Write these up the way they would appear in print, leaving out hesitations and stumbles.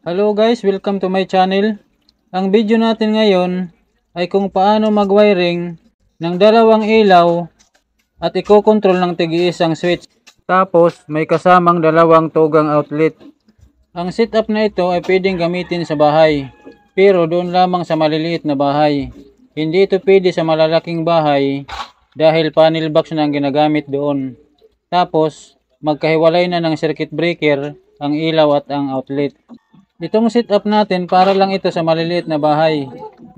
Hello guys, welcome to my channel. Ang video natin ngayon ay kung paano mag-wiring ng dalawang ilaw at iko-control ng tig-iisang switch. Tapos may kasamang dalawang tugang outlet. Ang setup na ito ay pwedeng gamitin sa bahay, pero doon lamang sa maliliit na bahay. Hindi ito pwede sa malalaking bahay dahil panel box na ang ginagamit doon. Tapos magkahiwalay na ng circuit breaker ang ilaw at ang outlet. Itong setup natin para lang ito sa maliliit na bahay.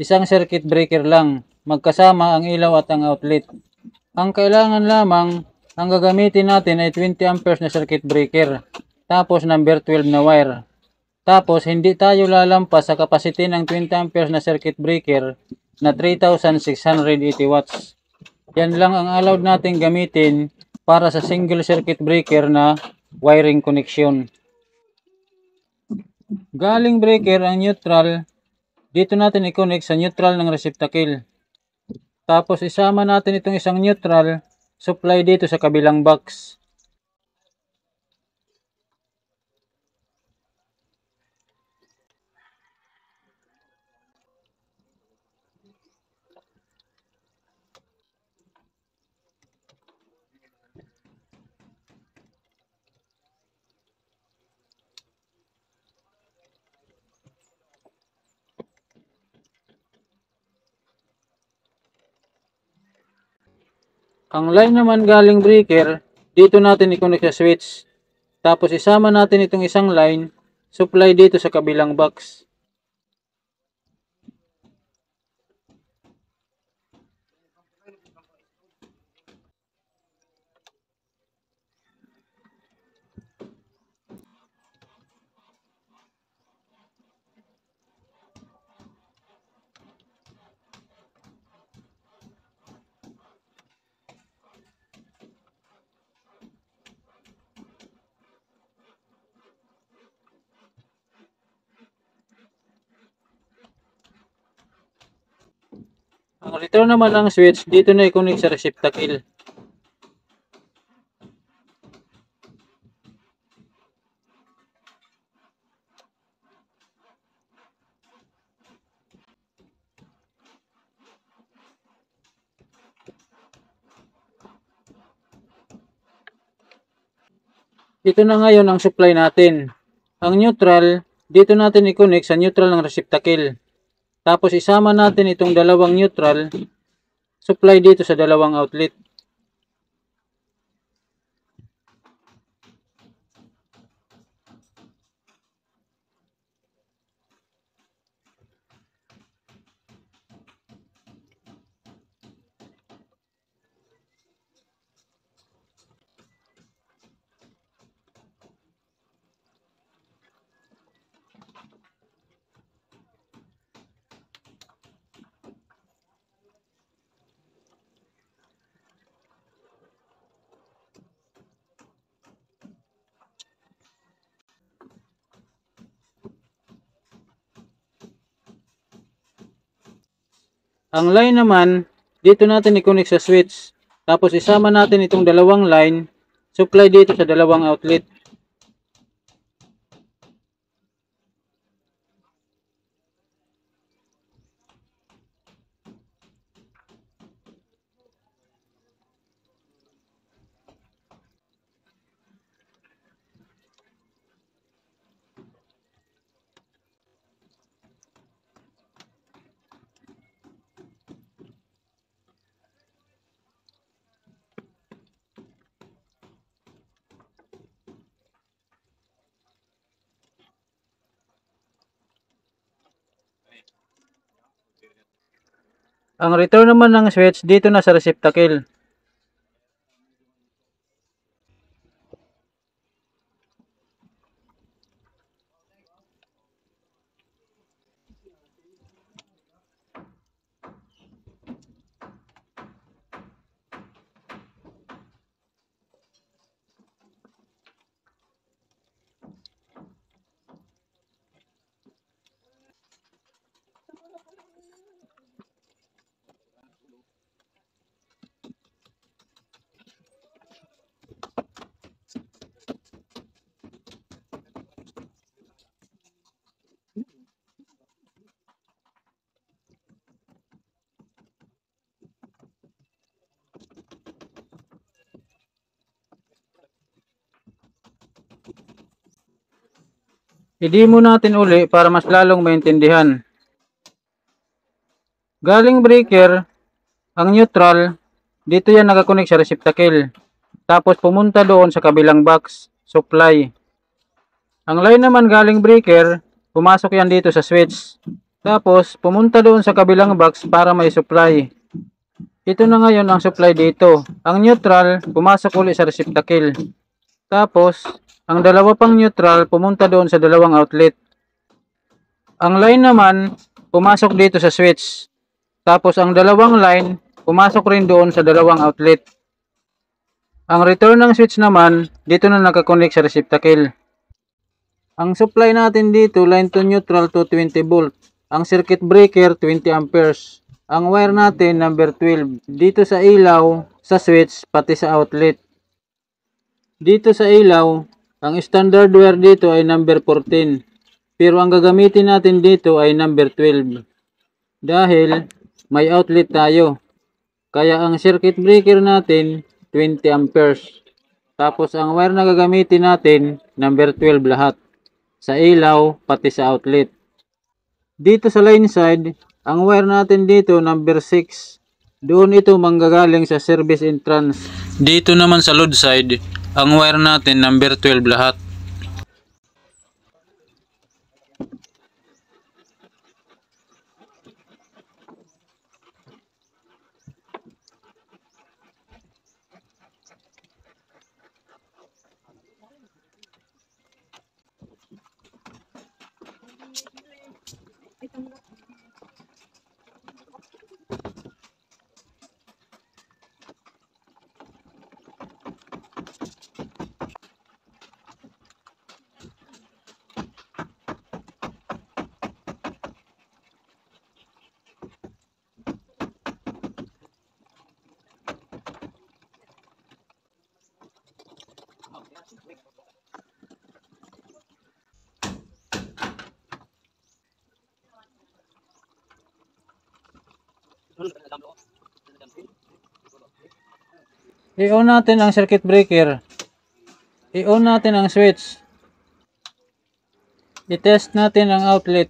Isang circuit breaker lang, magkasama ang ilaw at ang outlet. Ang kailangan lamang, ang gagamitin natin ay 20 amperes na circuit breaker. Tapos number 12 na wire. Tapos hindi tayo lalampas sa capacity ng 20 amperes na circuit breaker na 3,680 watts. Yan lang ang allowed natin gamitin para sa single circuit breaker na wiring connection. Galing breaker ang neutral, dito natin i-connect sa neutral ng receptacle. Tapos isama natin itong isang neutral, supply dito sa kabilang box. Ang line naman galing breaker, dito natin i-connect sa switch. Tapos isama natin itong isang line, supply dito sa kabilang box. Ang return naman ng switch, dito na i-connect sa receptacle. Ito na ngayon ang supply natin. Ang neutral, dito natin i-connect sa neutral ng receptacle. Tapos isama natin itong dalawang neutral, supply dito sa dalawang outlet. Ang line naman, dito natin i-connect sa switch. Tapos isama natin itong dalawang line, supply dito sa dalawang outlet. Ang return naman ng switch dito na sa receptacle. I-demo natin uli para mas lalong maintindihan. Galing breaker, ang neutral, dito yan nakakonek sa receptacle. Tapos pumunta doon sa kabilang box, supply. Ang line naman galing breaker, pumasok yan dito sa switch. Tapos pumunta doon sa kabilang box para may supply. Ito na ngayon ang supply dito. Ang neutral, pumasok uli sa receptacle. Tapos, ang dalawa pang neutral, pumunta doon sa dalawang outlet. Ang line naman, pumasok dito sa switch. Tapos, ang dalawang line, pumasok rin doon sa dalawang outlet. Ang return ng switch naman, dito na nakakonect sa receptacle. Ang supply natin dito, line to neutral to 20 volt. Ang circuit breaker, 20 amperes. Ang wire natin, number 12. Dito sa ilaw, sa switch, pati sa outlet. Dito sa ilaw, ang standard wire dito ay number 14. Pero ang gagamitin natin dito ay number 12. Dahil may outlet tayo. Kaya ang circuit breaker natin 20 amperes. Tapos ang wire na gagamitin natin number 12 lahat. Sa ilaw pati sa outlet. Dito sa line side, ang wire natin dito number 6. Doon ito manggagaling sa service entrance. Dito naman sa load side, ang wire natin number 12 lahat. I-on natin ang circuit breaker. I-on natin ang switch. I-test natin ang outlet.